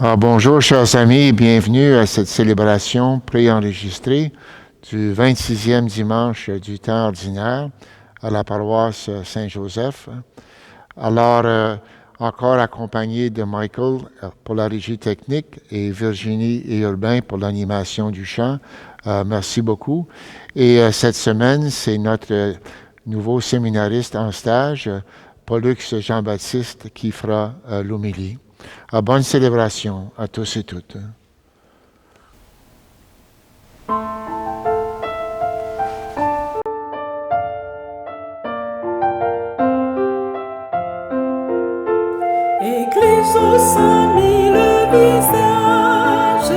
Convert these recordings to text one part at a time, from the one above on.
Alors, bonjour, chers amis, et bienvenue à cette célébration préenregistrée du 26e dimanche du temps ordinaire à la paroisse Saint-Joseph. Alors, encore accompagné de Michael pour la régie technique et Virginie et Urbain pour l'animation du chant. Merci beaucoup. Et cette semaine, c'est notre nouveau séminariste en stage, Pollux Jean-Baptiste, qui fera l'homélie. Bonne célébration à tous et toutes. Église aux 5000 visages,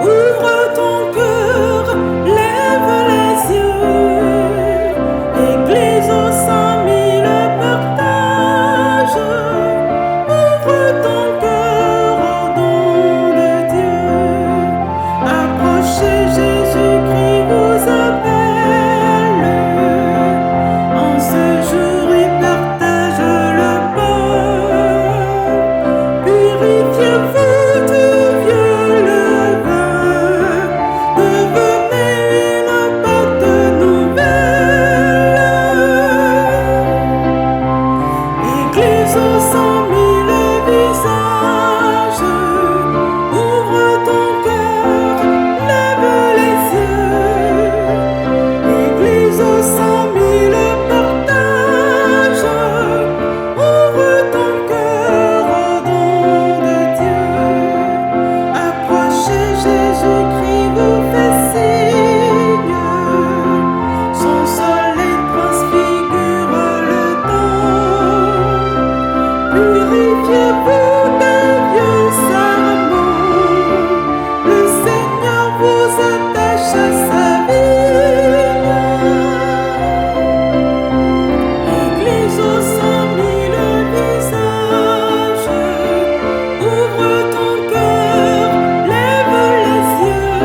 ouvre ton cœur, lève les yeux. Église aux 5000 partages, ouvre ton cœur au don de Dieu. Approchez, Jésus-Christ vous appelle. En ce jour, il partage le pain. Purifiez-vous du vieux levain, devenez une pâte nouvelle. Église aux 5000 visages, ouvre ton cœur, lève les yeux. Église aux 5000 partages, ouvre ton cœur au don de Dieu. Approchez, Jésus-Christ vous fait signe. Son soleil transfigure le temps. Purifiez-vous des vieux serments. Le Seigneur vous attache à sa vigne. Église aux 5000 visages, ouvre ton cœur, lève les yeux.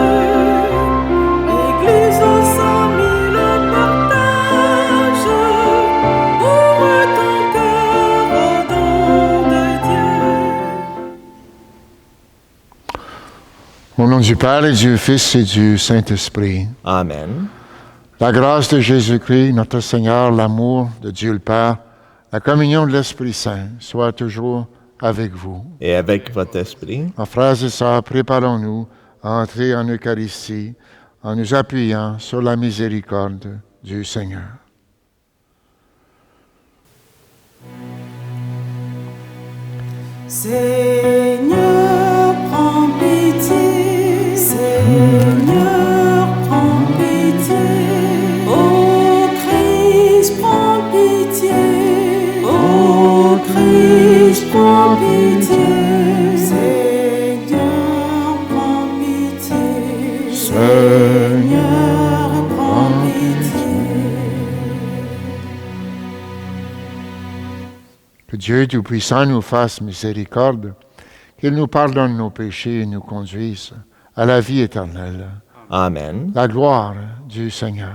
Église aux 5000 partages, ouvre ton cœur au don de Dieu. Au nom du Père et du Fils et du Saint-Esprit. Amen. La grâce de Jésus-Christ, notre Seigneur, l'amour de Dieu le Père, la communion de l'Esprit Saint soit toujours avec vous. Et avec votre esprit, En frères et sœurs, préparons-nous à entrer en Eucharistie en nous appuyant sur la miséricorde du Seigneur. Seigneur, prends pitié. Seigneur, prends pitié. Ô Christ, prends pitié. Ô Christ, prends pitié. Seigneur, prends pitié. Seigneur, prends pitié. Que Dieu Tout-Puissant nous fasse miséricorde, qu'il nous pardonne nos péchés et nous conduise à la vie éternelle. Amen. La gloire du Seigneur.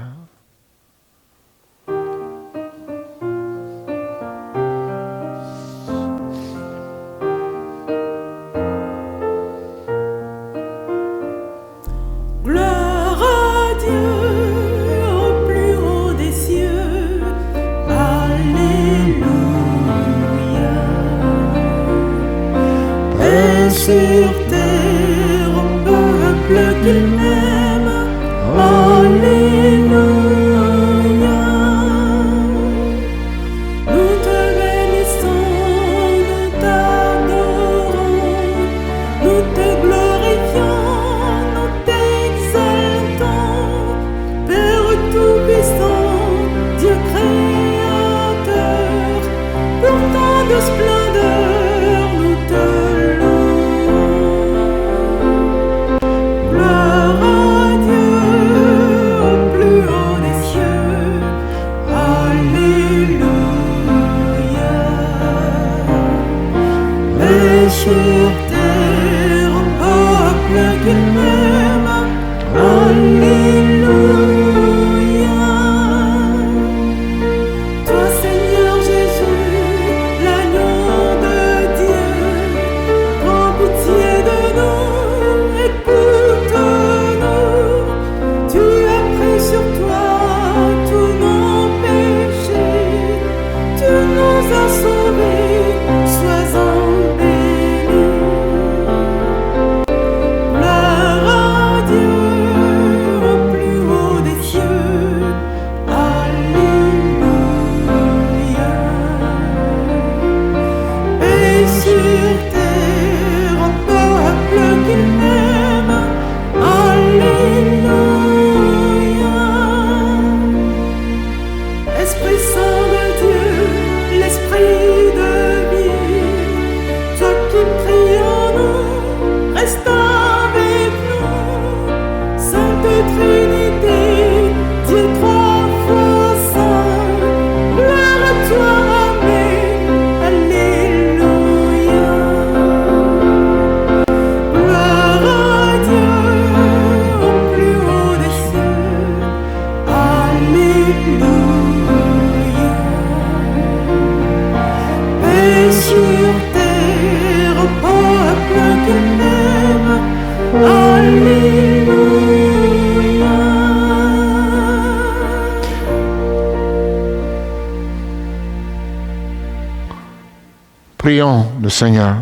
Gloire à Dieu au plus haut des cieux. Alléluia. Paix sur terre au peuple qu'il m'aime. Alléluia. Nous te bénissons, nous t'adorons, nous te glorifions, nous t'exaltons. Père Tout-Puissant, Dieu Créateur, pour tant de splendeur, nous te louons. Gloire à Dieu au plus haut des cieux. Alléluia. Paix sur terre au peuple qu'il m'aime. Alléluia. Toi, Seigneur Jésus, l'agneau de Dieu, prends pitié qu'il aime. Alléluia. Prions le Seigneur.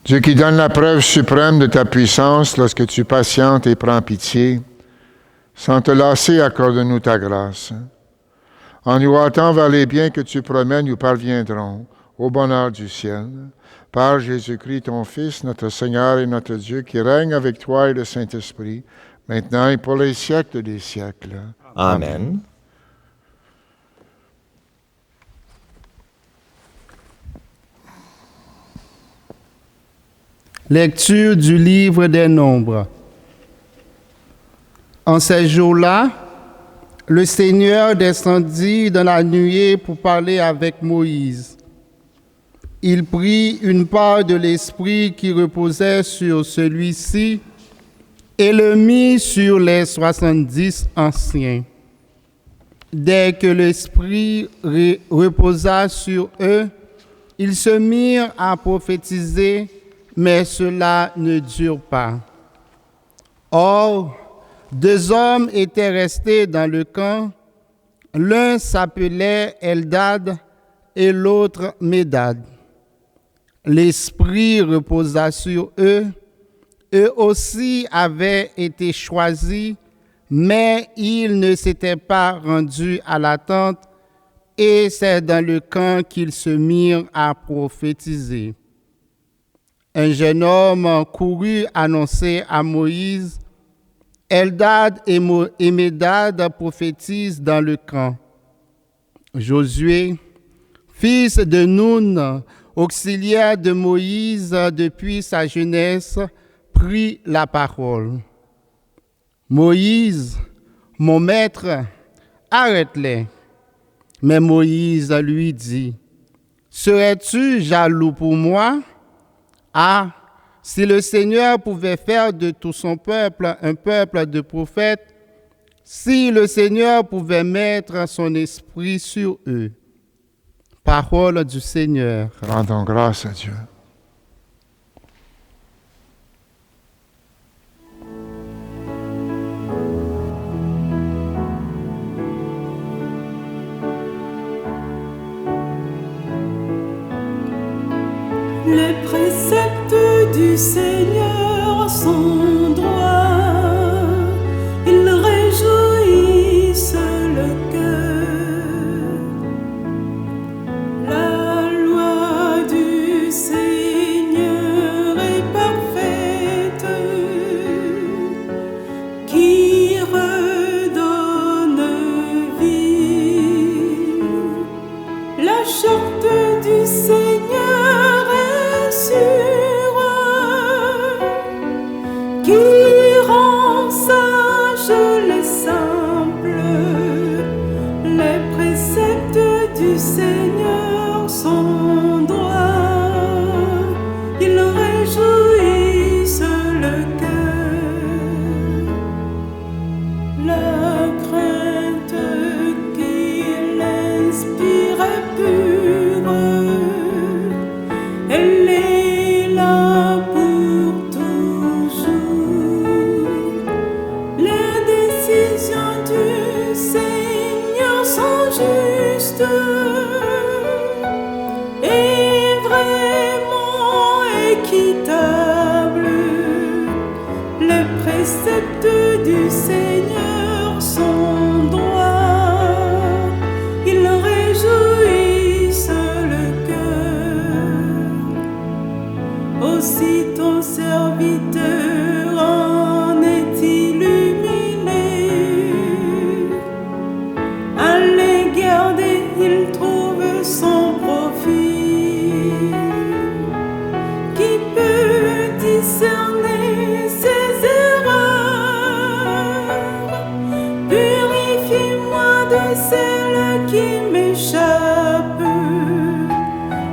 Dieu qui donne la preuve suprême de ta puissance lorsque tu patientes et prends pitié, sans te lasser, accorde-nous ta grâce. En nous hâtant vers les biens que tu promets, nous parviendrons au bonheur du ciel. Par Jésus-Christ, ton Fils, notre Seigneur et notre Dieu, qui règne avec toi et le Saint-Esprit, maintenant et pour les siècles des siècles. Amen. Lecture du livre des Nombres. En ces jours-là, le Seigneur descendit dans la nuée pour parler avec Moïse. Il prit une part de l'Esprit qui reposait sur celui-ci et le mit sur les 70 anciens. Dès que l'Esprit reposa sur eux, ils se mirent à prophétiser, mais cela ne dure pas. Or, 2 hommes étaient restés dans le camp. L'un s'appelait Eldad et l'autre Médad. L'Esprit reposa sur eux. Eux aussi avaient été choisis, mais ils ne s'étaient pas rendus à la tente, et c'est dans le camp qu'ils se mirent à prophétiser. Un jeune homme courut annoncer à Moïse: Eldad et Médad prophétisent dans le camp. Josué, fils de Nun, auxiliaire de Moïse depuis sa jeunesse, prit la parole. Moïse, mon maître, arrête-les. Mais Moïse lui dit: Serais-tu jaloux pour moi? Ah, si le Seigneur pouvait faire de tout son peuple un peuple de prophètes, si le Seigneur pouvait mettre son esprit sur eux. Parole du Seigneur. Rendons grâce à Dieu. Les préceptes du Seigneur sont droits, ils réjouissent le cœur. La loi du Seigneur est parfaite, qui redonne vie. La charte du Seigneur est sûre, qui rend sages les simples. Les préceptes du Seigneur sont droits, ils réjouissent le cœur. La crainte qu'il inspire est pure, elle est là pour toujours. Les décisions du Seigneur sont justes et vraiment équitables. Les préceptes du Seigneur sont droits, ils réjouissent le cœur. Aussi ton serviteur en est illuminé. À les garder, il trouve son profit. Qui peut discerner ses erreurs? Purifie-moi de celles qui m'échappent.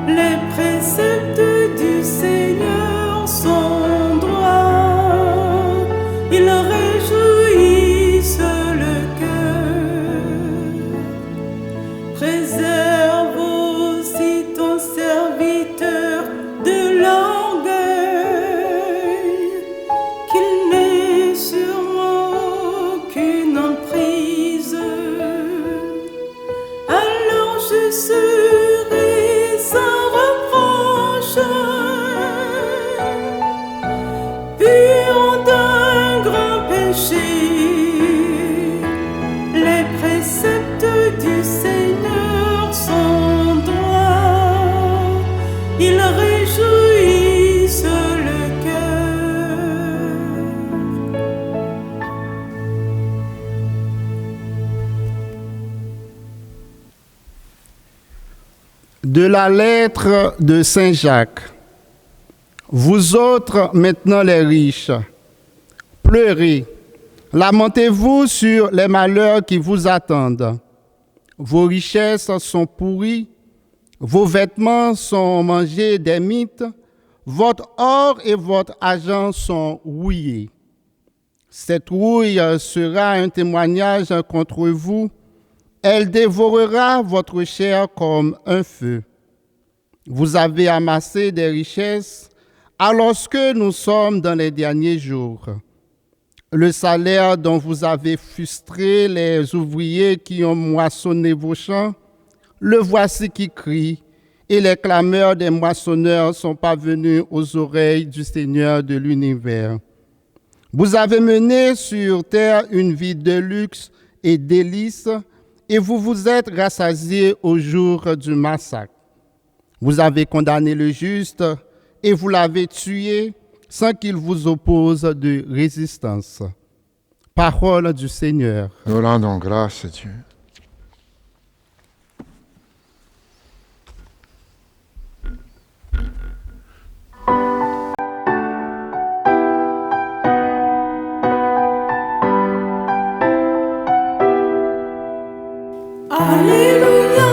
Les préceptes du Seigneur sont droits, ils réjouissent le cœur. Préserve aussi ton serviteur serai sans reproche, pur d'un grand péché. Les préceptes du Seigneur sont droits, ils réjouissent le cœur. De la lettre de Saint Jacques. Vous autres, maintenant les riches, pleurez, lamentez-vous sur les malheurs qui vous attendent. Vos richesses sont pourries, vos vêtements sont mangés des mites, votre or et votre argent sont rouillés. Cette rouille sera un témoignage contre vous. Elle dévorera votre chair comme un feu. Vous avez amassé des richesses alors que nous sommes dans les derniers jours. Le salaire dont vous avez frustré les ouvriers qui ont moissonné vos champs, le voici qui crie, et les clameurs des moissonneurs sont parvenus aux oreilles du Seigneur de l'univers. Vous avez mené sur terre une vie de luxe et délices, et vous vous êtes rassasiés au jour du massacre. Vous avez condamné le juste et vous l'avez tué sans qu'il vous oppose de résistance. Parole du Seigneur. Nous rendons grâce à Dieu. Alléluia,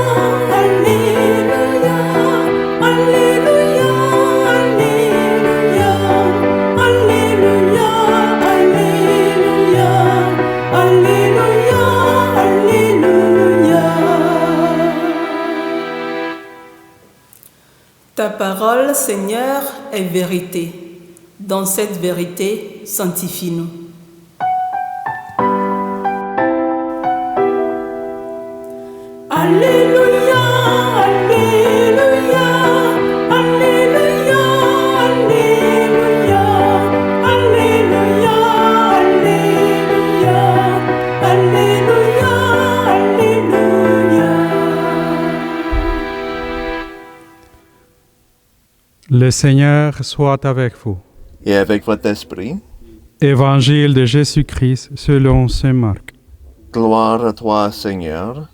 Alléluia, Alléluia, Alléluia, Alléluia, Alléluia, Alléluia, Alléluia. Ta parole, Seigneur, est vérité. Dans cette vérité, sanctifie-nous. Alléluia, Alléluia, Alléluia, Alléluia, Alléluia, Alléluia, Alléluia, Alléluia. Le Seigneur soit avec vous. Et avec votre esprit, Évangile de Jésus-Christ selon saint Marc. gloire à toi, Seigneur.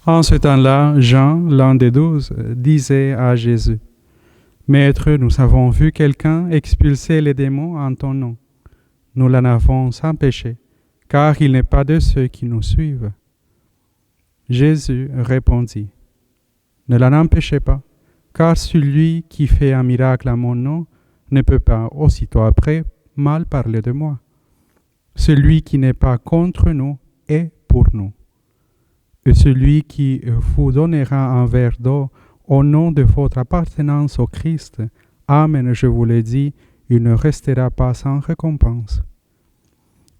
En ce temps-là, Jean, l'un des 12, disait à Jésus, « Maître, nous avons vu quelqu'un expulser les démons en ton nom. Nous l'en avons sans péché, car il n'est pas de ceux qui nous suivent. » Jésus répondit, « Ne l'en empêchez pas, car celui qui fait un miracle à mon nom ne peut pas aussitôt après mal parler de moi. Celui qui n'est pas contre nous est pour nous. Et celui qui vous donnera un verre d'eau au nom de votre appartenance au Christ, Amen, je vous le dis, il ne restera pas sans récompense.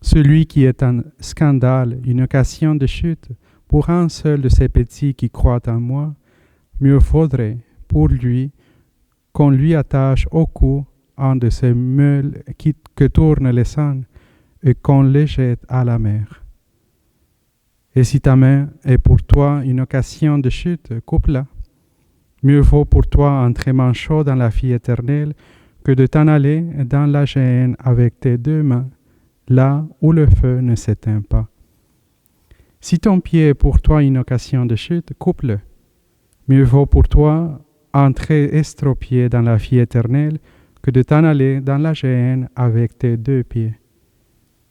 Celui qui est un scandale, une occasion de chute pour un seul de ces petits qui croient en moi, mieux faudrait pour lui qu'on lui attache au cou un de ces meules que tournent les sangs et qu'on les jette à la mer. Et si ta main est pour toi une occasion de chute, coupe-la. Mieux vaut pour toi entrer manchot dans la vie éternelle que de t'en aller dans la géhenne avec tes deux mains, là où le feu ne s'éteint pas. Si ton pied est pour toi une occasion de chute, coupe-le. Mieux vaut pour toi entrer estropié dans la vie éternelle que de t'en aller dans la géhenne avec tes deux pieds.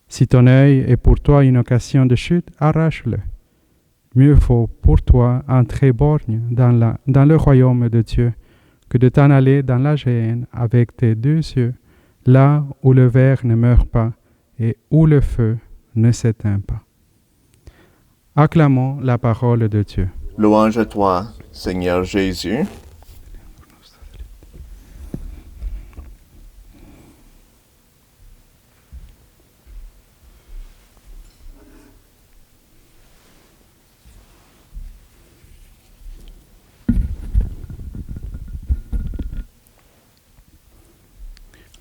Si ton œil est pour toi une occasion de chute, arrache-le. Mieux vaut pour toi entrer borgne dans le royaume de Dieu que de t'en aller dans la géhenne avec tes deux yeux, là où le ver ne meurt pas et où le feu ne s'éteint pas. Acclamons la parole de Dieu. Louange à toi, Seigneur Jésus.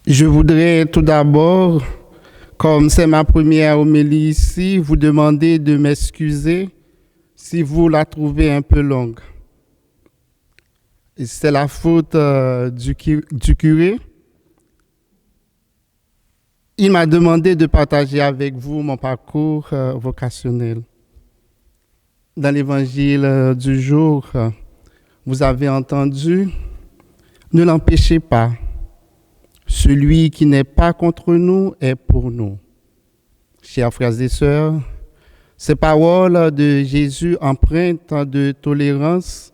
Je voudrais tout d'abord, comme c'est ma première homélie ici, vous demander de m'excuser si vous la trouvez un peu longue. Et c'est la faute du curé. Il m'a demandé de partager avec vous mon parcours vocationnel. Dans l'évangile du jour, vous avez entendu, ne l'empêchez pas. Celui qui n'est pas contre nous est pour nous. Chers frères et sœurs, ces paroles de Jésus empreintes de tolérance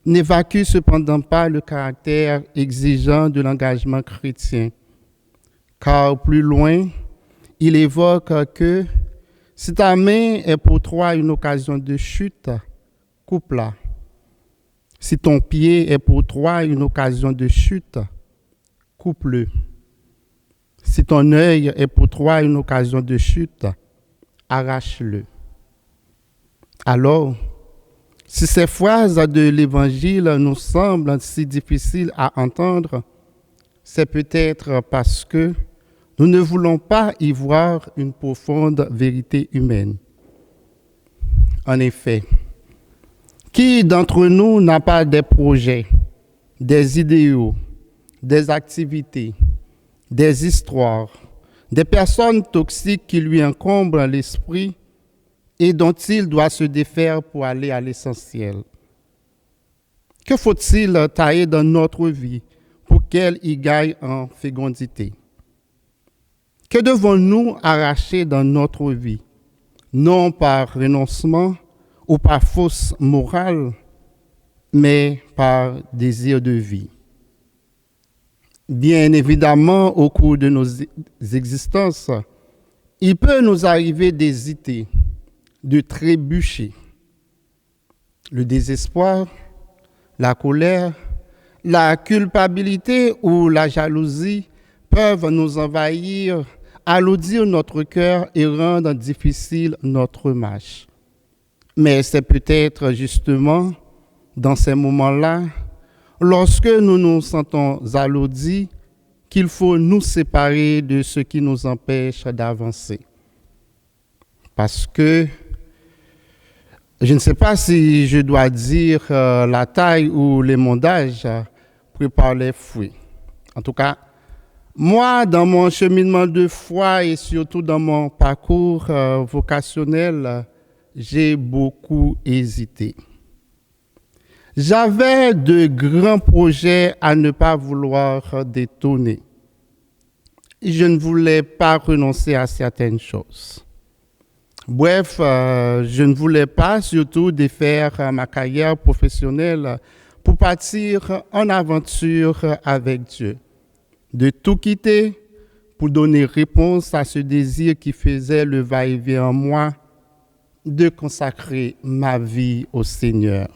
n'évacuent cependant pas le caractère exigeant de l'engagement chrétien. Car plus loin, il évoque que si ta main est pour toi une occasion de chute, coupe-la. Si ton pied est pour toi une occasion de chute, coupe-le. Si ton œil est pour toi une occasion de chute, arrache-le. Alors, si ces phrases de l'Évangile nous semblent si difficiles à entendre, c'est peut-être parce que nous ne voulons pas y voir une profonde vérité humaine. En effet, qui d'entre nous n'a pas des projets, des idéaux, des activités, des histoires, des personnes toxiques qui lui encombrent l'esprit et dont il doit se défaire pour aller à l'essentiel? Que faut-il tailler dans notre vie pour qu'elle y gagne en fécondité? Que devons-nous arracher dans notre vie, non par renoncement ou par fausse morale, mais par désir de vie? Bien évidemment, au cours de nos existences, il peut nous arriver d'hésiter, de trébucher. Le désespoir, la colère, la culpabilité ou la jalousie peuvent nous envahir, alourdir notre cœur et rendre difficile notre marche. Mais c'est peut-être justement dans ces moments-là, lorsque nous nous sentons alourdis, qu'il faut nous séparer de ce qui nous empêche d'avancer. Parce que je ne sais pas si je dois dire la taille ou l'émondage prépare les fruits. En tout cas, moi, dans mon cheminement de foi et surtout dans mon parcours vocationnel, j'ai beaucoup hésité. J'avais de grands projets à ne pas vouloir détourner. Je ne voulais pas renoncer à certaines choses. Bref, je ne voulais pas surtout défaire ma carrière professionnelle pour partir en aventure avec Dieu. De tout quitter pour donner réponse à ce désir qui faisait le va-et-vient en moi, de consacrer ma vie au Seigneur.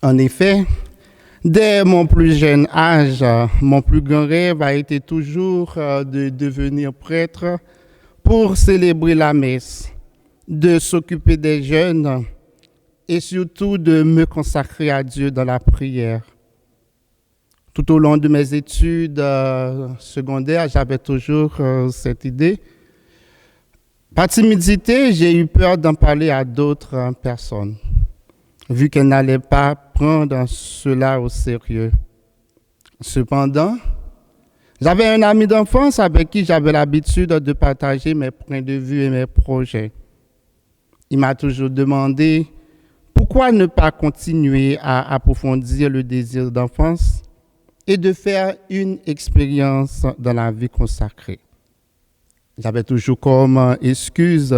En effet, dès mon plus jeune âge, mon plus grand rêve a été toujours de devenir prêtre pour célébrer la messe, de s'occuper des jeunes et surtout de me consacrer à Dieu dans la prière. Tout au long de mes études secondaires, j'avais toujours cette idée. Par timidité, j'ai eu peur d'en parler à d'autres personnes, vu qu'elles n'allaient pas prendre cela au sérieux. Cependant, j'avais un ami d'enfance avec qui j'avais l'habitude de partager mes points de vue et mes projets. Il m'a toujours demandé pourquoi ne pas continuer à approfondir le désir d'enfance et de faire une expérience dans la vie consacrée. J'avais toujours comme excuse,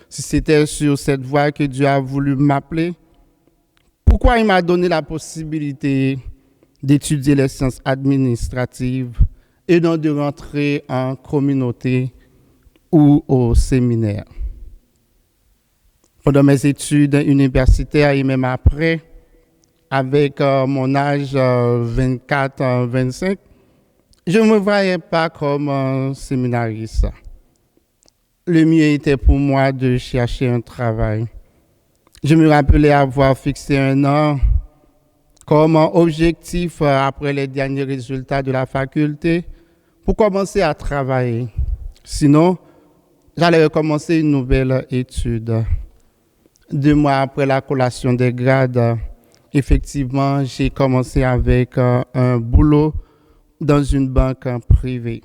si c'était sur cette voie que Dieu a voulu m'appeler, pourquoi il m'a donné la possibilité d'étudier les sciences administratives et non de rentrer en communauté ou au séminaire. Pendant mes études universitaires et même après, avec mon âge 24-25, je ne me voyais pas comme un séminariste. Le mieux était pour moi de chercher un travail. Je me rappelais avoir fixé un an comme objectif après les derniers résultats de la faculté pour commencer à travailler. Sinon, j'allais recommencer une nouvelle étude. 2 mois après la collation des grades, effectivement, j'ai commencé avec un boulot dans une banque privée.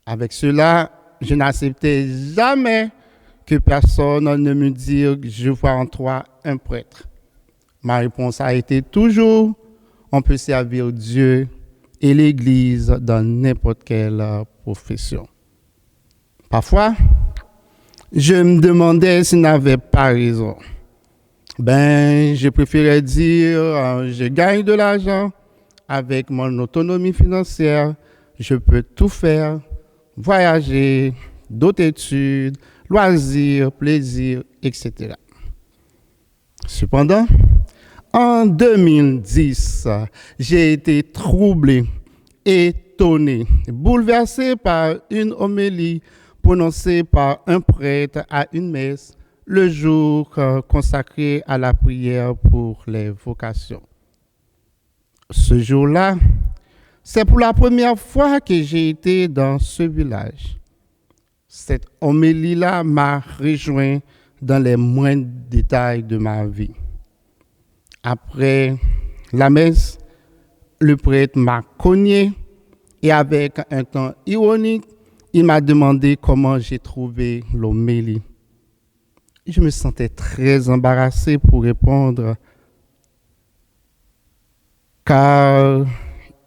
Avec cela, je n'acceptais jamais que personne ne me dise que je vois en toi un prêtre. Ma réponse a été toujours, on peut servir Dieu et l'Église dans n'importe quelle profession. Parfois, je me demandais s'il n'avait pas raison. Je préférais dire, je gagne de l'argent avec mon autonomie financière, je peux tout faire, voyager, d'autres études, loisirs, plaisirs, etc. Cependant, en 2010, j'ai été troublé, étonné, bouleversé par une homélie prononcée par un prêtre à une messe le jour consacré à la prière pour les vocations. Ce jour-là, c'est pour la première fois que j'ai été dans ce village. Cette homélie-là m'a rejoint dans les moindres détails de ma vie. Après la messe, le prêtre m'a cogné et avec un ton ironique, il m'a demandé comment j'ai trouvé l'homélie. Je me sentais très embarrassé pour répondre car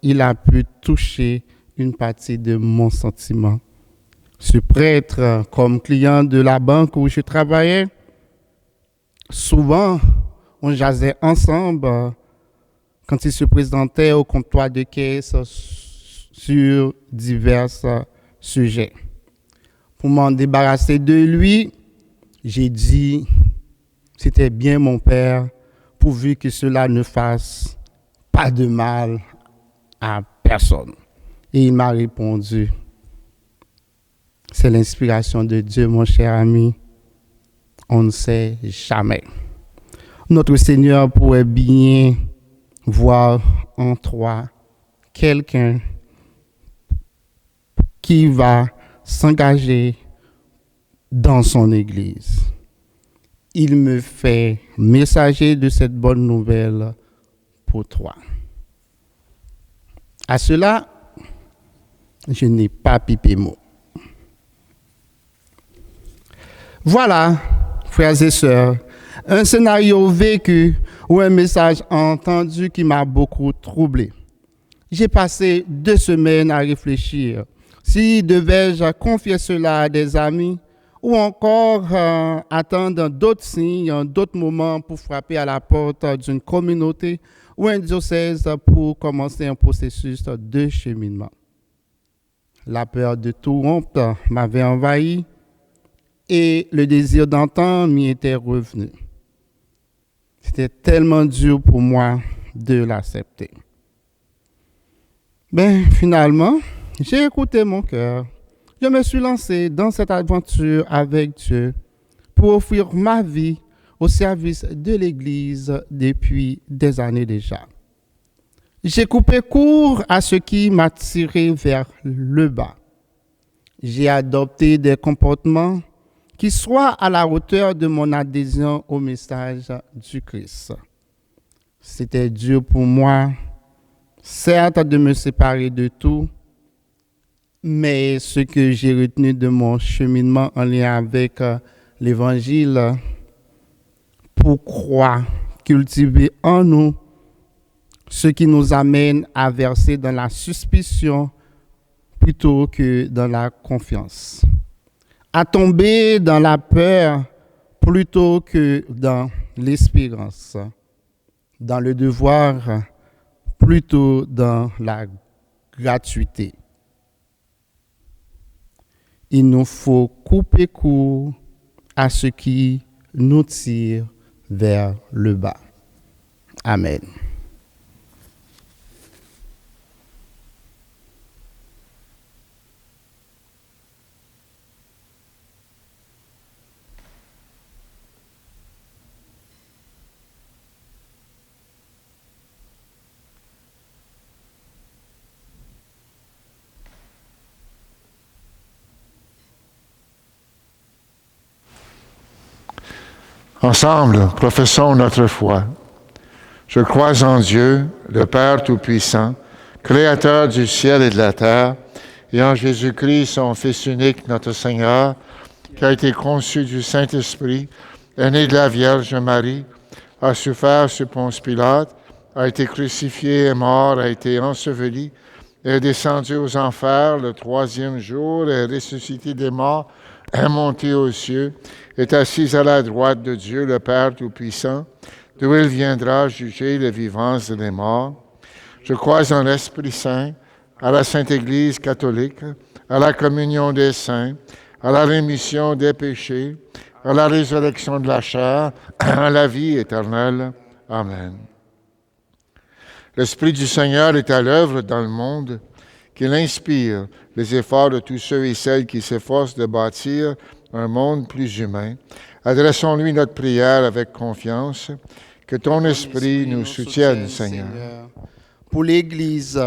il a pu toucher une partie de mon sentiment. Ce prêtre, comme client de la banque où je travaillais, souvent on jasait ensemble quand il se présentait au comptoir de caisse sur divers sujets. Pour m'en débarrasser de lui, j'ai dit, c'était bien mon père, pourvu que cela ne fasse pas de mal à personne. Et il m'a répondu, c'est l'inspiration de Dieu, mon cher ami. On ne sait jamais. Notre Seigneur pourrait bien voir en toi quelqu'un qui va s'engager dans son Église. Il me fait messager de cette bonne nouvelle pour toi. À cela, je n'ai pas pipé mot. Voilà, frères et sœurs, un scénario vécu ou un message entendu qui m'a beaucoup troublé. J'ai passé 2 semaines à réfléchir. Si devais-je confier cela à des amis ou encore attendre d'autres signes, d'autres moments pour frapper à la porte d'une communauté ou un diocèse pour commencer un processus de cheminement. La peur de tout rompre m'avait envahi et le désir d'entendre m'y était revenu. C'était tellement dur pour moi de l'accepter. Finalement, j'ai écouté mon cœur. Je me suis lancé dans cette aventure avec Dieu pour offrir ma vie au service de l'Église depuis des années déjà. J'ai coupé court à ce qui m'a tiré vers le bas. J'ai adopté des comportements qui soient à la hauteur de mon adhésion au message du Christ. C'était dur pour moi, certes, de me séparer de tout, mais ce que j'ai retenu de mon cheminement en lien avec l'Évangile, pour croire, cultiver en nous ce qui nous amène à verser dans la suspicion plutôt que dans la confiance, à tomber dans la peur plutôt que dans l'espérance, dans le devoir plutôt dans la gratuité. Il nous faut couper court à ce qui nous tire vers le bas. Amen. Ensemble, professons notre foi. Je crois en Dieu, le Père Tout-Puissant, Créateur du ciel et de la terre, et en Jésus-Christ, son Fils unique, notre Seigneur, qui a été conçu du Saint-Esprit, est né de la Vierge Marie, a souffert sous Ponce Pilate, a été crucifié et mort, a été enseveli, est descendu aux enfers le troisième jour, est ressuscité des morts, est monté aux cieux, est assis à la droite de Dieu, le Père Tout-Puissant, d'où il viendra juger les vivants et les morts. Je crois en l'Esprit Saint, à la Sainte Église catholique, à la communion des saints, à la rémission des péchés, à la résurrection de la chair, à la vie éternelle. Amen. L'Esprit du Seigneur est à l'œuvre dans le monde, qu'il inspire les efforts de tous ceux et celles qui s'efforcent de bâtir un monde plus humain. Adressons-lui notre prière avec confiance. Que ton Esprit nous soutienne, Seigneur. Pour l'Église,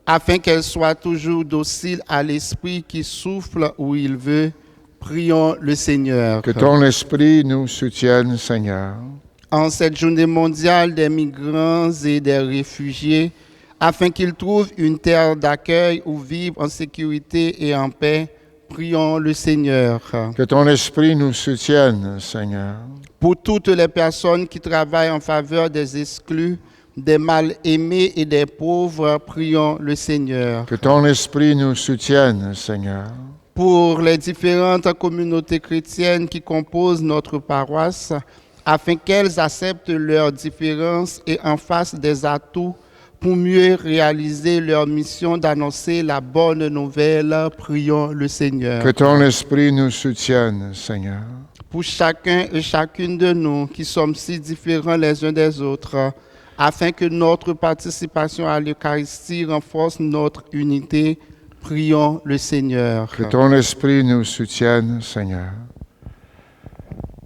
afin qu'elle soit toujours docile à l'Esprit qui souffle où il veut, prions le Seigneur. Que ton Esprit nous soutienne, Seigneur. En cette journée mondiale des migrants et des réfugiés, afin qu'ils trouvent une terre d'accueil où vivre en sécurité et en paix, prions le Seigneur. Que ton Esprit nous soutienne, Seigneur. Pour toutes les personnes qui travaillent en faveur des exclus, des mal-aimés et des pauvres, prions le Seigneur. Que ton Esprit nous soutienne, Seigneur. Pour les différentes communautés chrétiennes qui composent notre paroisse, afin qu'elles acceptent leurs différences et en fassent des atouts pour mieux réaliser leur mission d'annoncer la bonne nouvelle, prions le Seigneur. Que ton Esprit nous soutienne, Seigneur. Pour chacun et chacune de nous qui sommes si différents les uns des autres, afin que notre participation à l'Eucharistie renforce notre unité, prions le Seigneur. Que ton Esprit nous soutienne, Seigneur.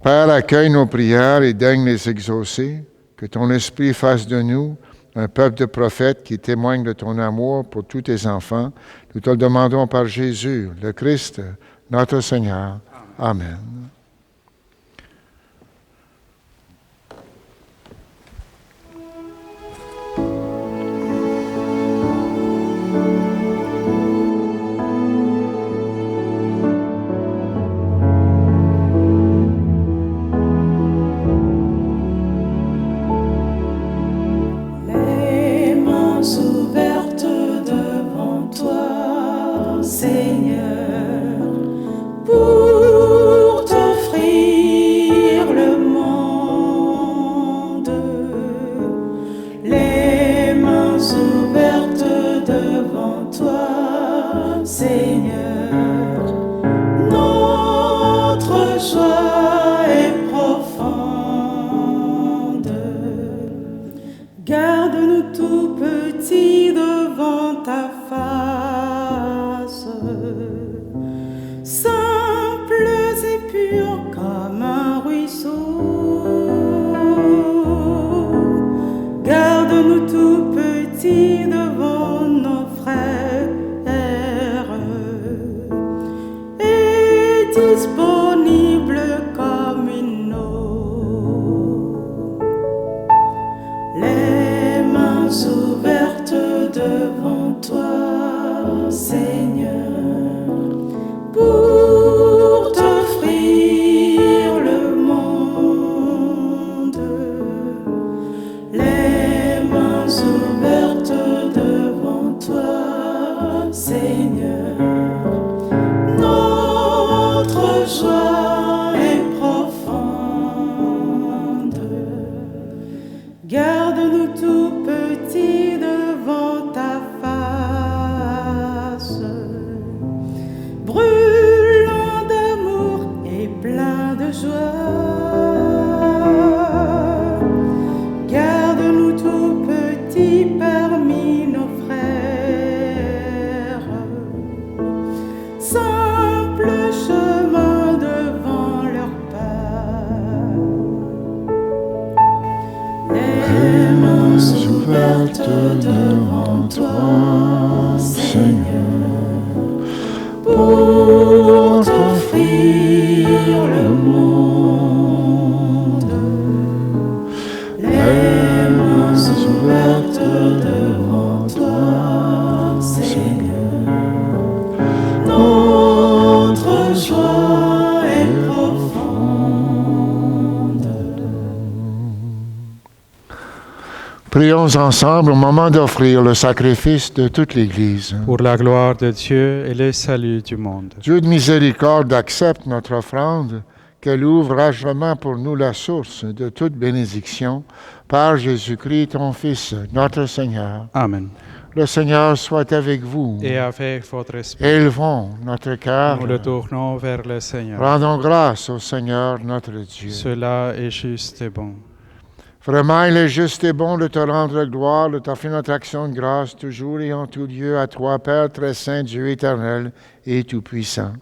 Père, accueille nos prières et daigne les exaucer. Que ton Esprit fasse de nous un peuple de prophètes qui témoigne de ton amour pour tous tes enfants. Nous te le demandons par Jésus, le Christ, notre Seigneur. Amen. Devant toi, Seigneur, pour t'offrir le monde. Prions ensemble au moment d'offrir le sacrifice de toute l'Église. Pour la gloire de Dieu et le salut du monde. Dieu de miséricorde accepte notre offrande, qu'elle ouvre largement pour nous la source de toute bénédiction, par Jésus-Christ, ton Fils, notre Seigneur. Amen. Le Seigneur soit avec vous. Et avec votre esprit, Élevons notre cœur. nous le tournons vers le Seigneur. Rendons grâce au Seigneur notre Dieu. Cela est juste et bon. Vraiment, il est juste et bon de te rendre gloire, de t'offrir notre action de grâce toujours et en tout lieu à toi, Père très saint, Dieu éternel et tout-puissant.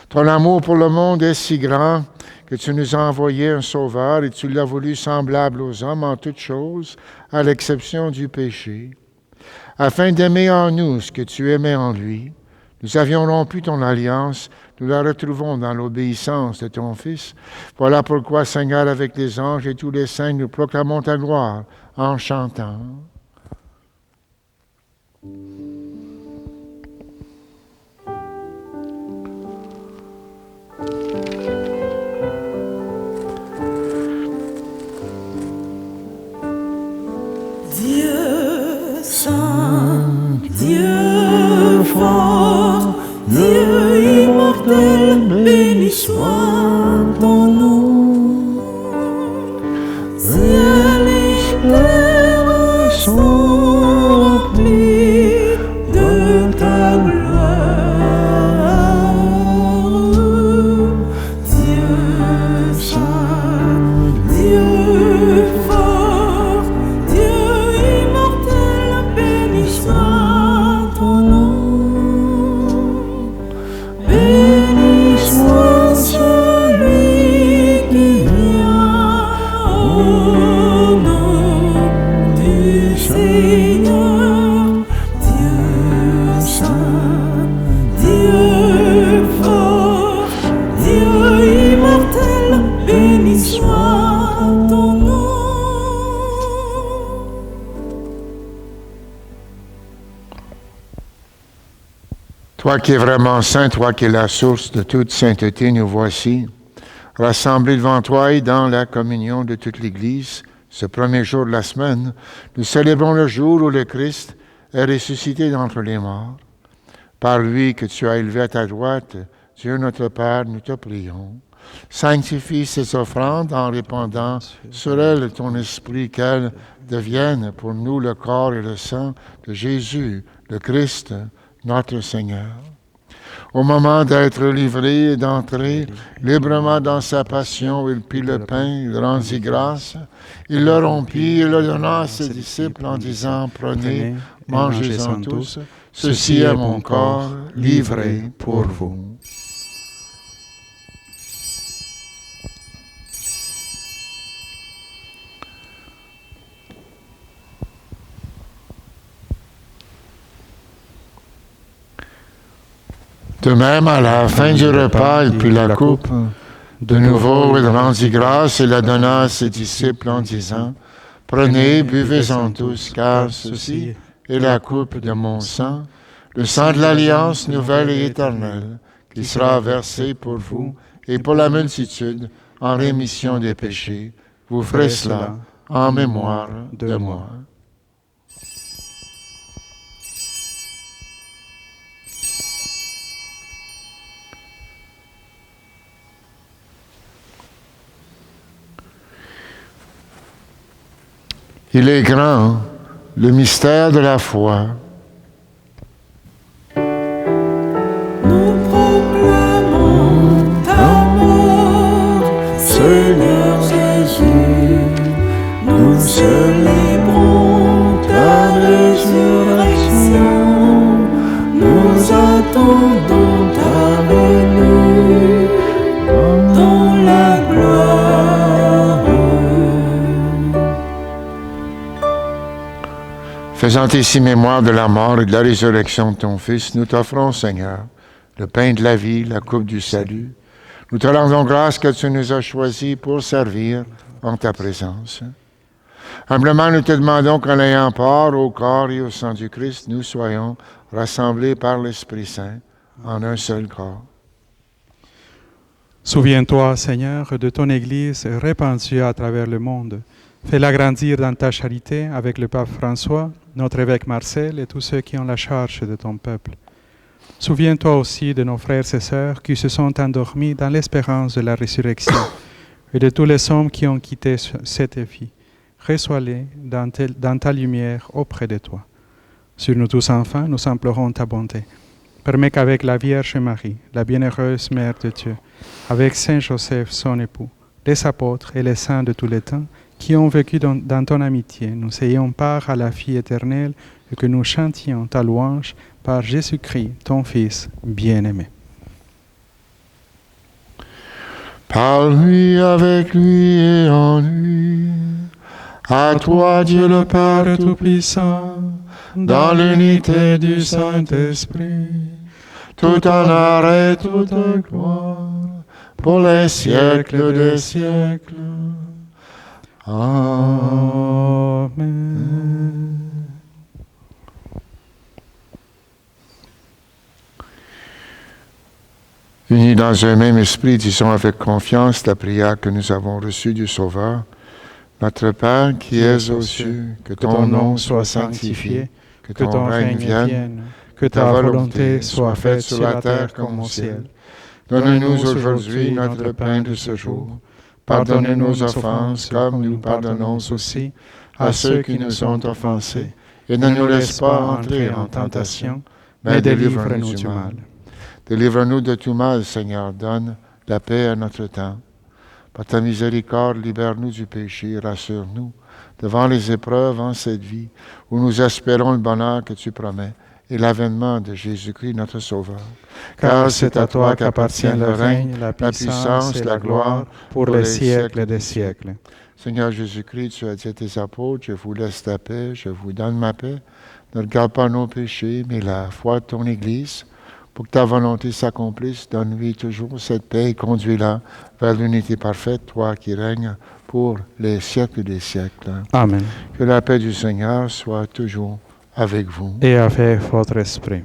Ton amour pour le monde est si grand que tu nous as envoyé un sauveur et tu l'as voulu semblable aux hommes en toutes choses, à l'exception du péché, afin d'aimer en nous ce que tu aimais en lui. Nous avions rompu ton alliance, nous la retrouvons dans l'obéissance de ton Fils. Voilà pourquoi, Seigneur, avec les anges et tous les saints, nous proclamons ta gloire en chantant. Dieu saint, Dieu fort, Dieu immortel, béni soit ton nom. Ciel et terre sont remplis de ta gloire. Dieu saint, Dieu fort, Dieu immortel, béni soit ton nom. Béni soit celui qui vient au nom du Seigneur. Dieu saint, Dieu fort, Dieu immortel, béni soit ton nom. Toi qui es vraiment saint, toi qui es la source de toute sainteté, nous voici, rassemblés devant toi et dans la communion de toute l'Église. Ce premier jour de la semaine, nous célébrons le jour où le Christ est ressuscité d'entre les morts. Par lui que tu as élevé à ta droite, Dieu notre Père, nous te prions. Sanctifie ces offrandes en répandant sur elles ton esprit, qu'elles deviennent pour nous le corps et le sang de Jésus, le Christ, notre Seigneur. Au moment d'être livré et d'entrer librement dans sa passion, il prit le pain, il rendit grâce, il le rompit et le donna à ses disciples en disant, prenez, mangez-en tous, ceci est mon corps livré pour vous. De même, à la fin du repas, il prit la coupe. De nouveau, il rendit grâce et la donna à ses disciples en disant, prenez, buvez-en tous, car ceci est la coupe de mon sang, le sang de l'alliance nouvelle et éternelle, qui sera versé pour vous et pour la multitude en rémission des péchés. Vous ferez cela en mémoire de moi. Il est grand, le mystère de la foi. Nous proclamons ta mort, Seigneur Jésus. Nous célébrons ta résurrection. Nous attendons ta venue dans la gloire. Faisant ici mémoire de la mort et de la résurrection de ton Fils, nous t'offrons, Seigneur, le pain de la vie, la coupe du salut. Nous te rendons grâce que tu nous as choisis pour servir en ta présence. Humblement, nous te demandons qu'en ayant part au corps et au sang du Christ, nous soyons rassemblés par l'Esprit Saint en un seul corps. Souviens-toi, Seigneur, de ton Église répandue à travers le monde. Fais-la grandir dans ta charité avec le pape François, notre évêque Marcel et tous ceux qui ont la charge de ton peuple. Souviens-toi aussi de nos frères et sœurs qui se sont endormis dans l'espérance de la résurrection et de tous les hommes qui ont quitté cette vie. Reçois-les dans ta lumière auprès de toi. Sur nous tous enfin, nous implorons ta bonté. Permets qu'avec la Vierge Marie, la bienheureuse Mère de Dieu, avec Saint Joseph, son époux, les apôtres et les saints de tous les temps, qui ont vécu dans ton amitié, nous ayons part à la vie éternelle et que nous chantions ta louange par Jésus-Christ, ton Fils bien-aimé. Par lui, avec lui et en lui, à toi Dieu le Père Tout-Puissant, dans l'unité du Saint-Esprit, tout honneur et toute gloire, pour les siècles des siècles. Amen. Unis dans un même esprit, disons avec confiance la prière que nous avons reçue du Sauveur. Notre Père qui es aux cieux, que ton nom soit sanctifié, que ton règne vienne, que ta volonté soit faite sur la terre comme au ciel. Donne-nous aujourd'hui notre pain de ce jour. Pardonne nos offenses comme nous pardonnons aussi à ceux qui nous ont offensés. Et ne nous laisse pas entrer en tentation, mais délivre-nous du mal. Délivre-nous de tout mal, Seigneur, donne la paix à notre temps. Par ta miséricorde, libère-nous du péché, rassure-nous devant les épreuves en cette vie, où nous espérons le bonheur que tu promets et l'avènement de Jésus-Christ, notre Sauveur. Car c'est à toi qu'appartient le règne, la puissance et la gloire pour les siècles des siècles. Seigneur Jésus-Christ, tu as dit à tes apôtres, je vous laisse la paix, je vous donne ma paix. Ne regarde pas nos péchés, mais la foi de ton Église. Pour que ta volonté s'accomplisse, donne-lui toujours cette paix et conduis-la vers l'unité parfaite, toi qui règnes pour les siècles des siècles. Amen. Que la paix du Seigneur soit toujours avec vous. Et avec votre esprit.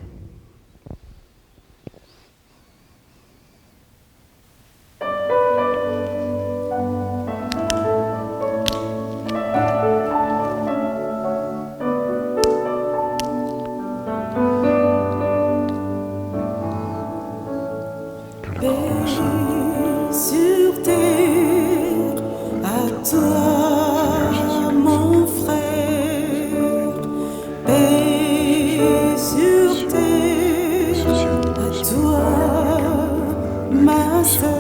Sur terre, à toi, mon frère. Paix sur terre, à toi, ma sœur.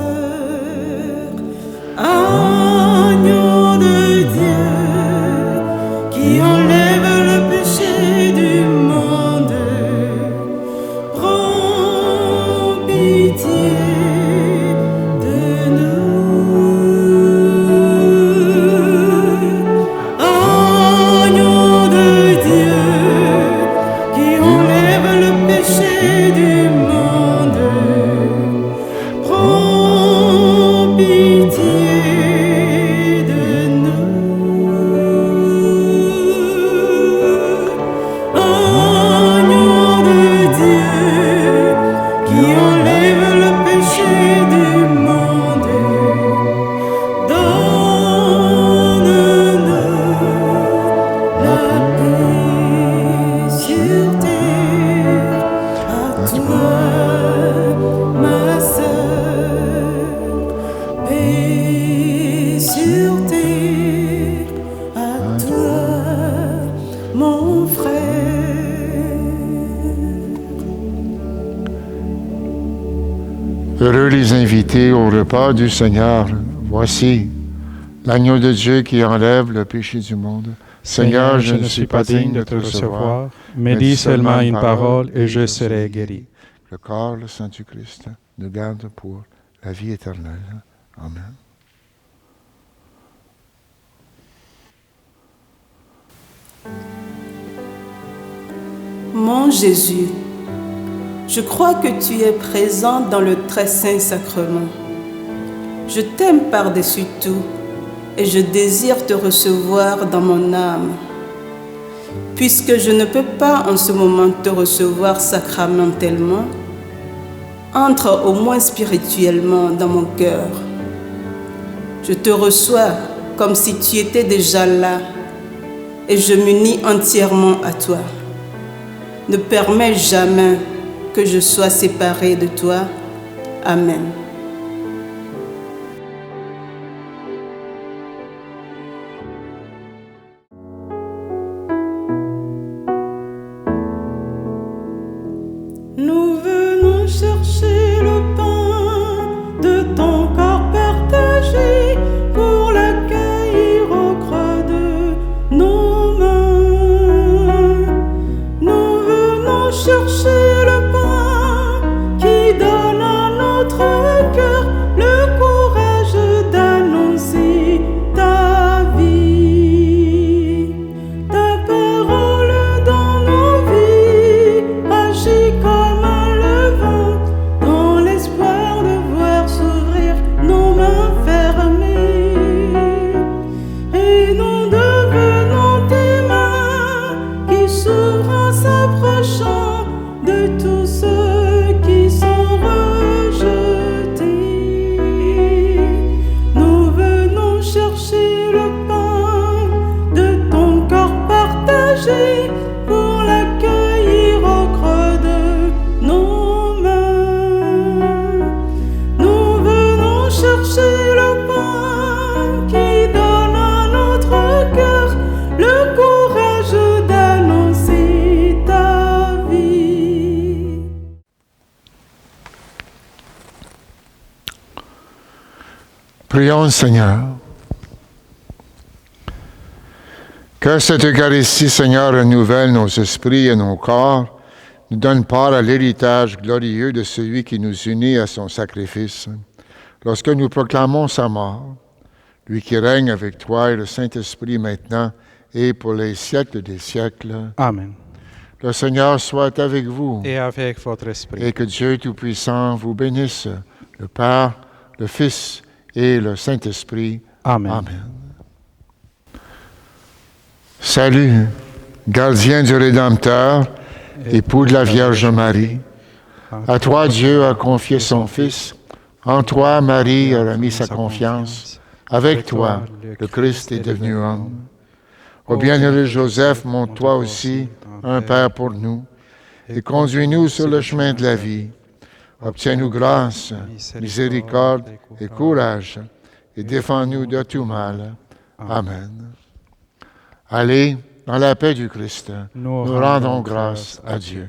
Agneau de Dieu, qui enlève le péché du monde, prends pitié. Heureux les invités au repas du Seigneur. Voici l'agneau de Dieu qui enlève le péché du monde. Seigneur, je ne suis pas digne de te recevoir, mais dis seulement une parole et je serai guéri. Le corps, le sang du Christ, nous garde pour la vie éternelle. Amen. Mon Jésus, je crois que tu es présent dans le très saint sacrement. Je t'aime par-dessus tout et je désire te recevoir dans mon âme. Puisque je ne peux pas en ce moment te recevoir sacramentellement, entre au moins spirituellement dans mon cœur. Je te reçois comme si tu étais déjà là, et je m'unis entièrement à toi. Ne permets jamais que je sois séparée de toi. Amen. Nous venons chercher le pain de ton corps partagé pour l'accueillir au creux de nos mains. Nous venons chercher le pain qui donne à notre cœur le courage d'annoncer ta vie. Ta parole dans nos vies agit comme le vent, dans l'espoir de voir s'ouvrir nos mains fermées. Et nous devenons tes mains qui s'ouvrent en s'approchant de tous ceux qui sont rejetés. Nous venons chercher le pain de ton corps partagé pour l'accueillir au creux de nos mains. Nous venons chercher le pain qui donne à notre cœur le courage d'annoncer ta vie. Prions, Seigneur. Que cette Eucharistie, Seigneur, renouvelle nos esprits et nos corps, nous donne part à l'héritage glorieux de celui qui nous unit à son sacrifice. Lorsque nous proclamons sa mort, lui qui règne avec toi et le Saint-Esprit maintenant et pour les siècles des siècles. Amen. Le Seigneur soit avec vous Et avec votre esprit. et que Dieu Tout-Puissant vous bénisse, le Père, le Fils et le Saint-Esprit. Amen. Amen. Salut, gardien du Rédempteur, époux de la Vierge Marie. À toi, Dieu a confié son Fils. En toi, Marie a remis sa confiance. Avec toi, le Christ est devenu homme. Ô bienheureux Joseph, montre-toi aussi un Père pour nous et conduis-nous sur le chemin de la vie. Obtiens-nous grâce, miséricorde et courage et défends-nous de tout mal. Amen. Allez, dans la paix du Christ, nous rendons grâce à Dieu.